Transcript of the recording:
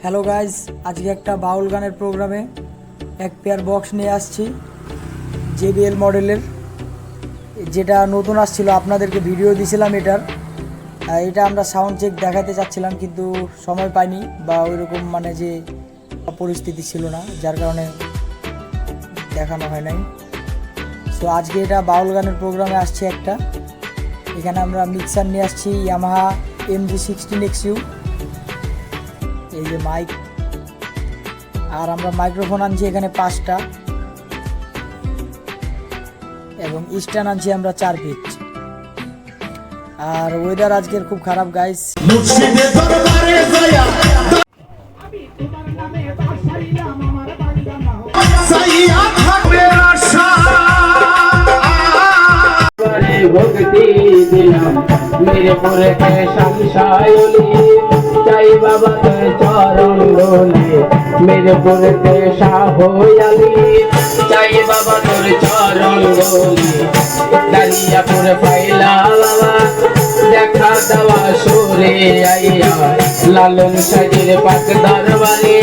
Hello guys, আজকে একটা বাউল গানের প্রোগ্রামে এক পেয়ার বক্স নিয়ে আসছি JBL মডেলের, যেটা নতুন আসছিল। আপনাদেরকে ভিডিও দিয়েছিলাম এটা আমরা সাউন্ড চেক দেখাতে চাচ্ছিলাম, কিন্তু সময় পাইনি বা ওইরকম যে পরিস্থিতি ছিল না, যার কারণে দেখানো হয় নাই। তো আজকে এটা বাউল গানের প্রোগ্রামে আসছে একটা। এখানে আমরা মিক্সার নিয়ে আসছি ইয়ামাহা MG16XU, এই যে মাইক, আর আমরা মাইক্রোফোন আনছি এখানে 5টা, এবং স্ট্যান্ড আনছি আমরা 4 পিস। আর ওয়েদার আজকের খুব খারাপ গাইস। ভক্তি দিলাম মিরপুরে শামশায়লি, চাই বাবা তোর চরণ গলে মিরপুরে শাহয়ালি, চাই বাবা তোর চরণ গলে দারিয়াপুর পাইলা বাবা, দেখা দেওয়া সুরে আইয়া লালন সাজির পাক দরবারে।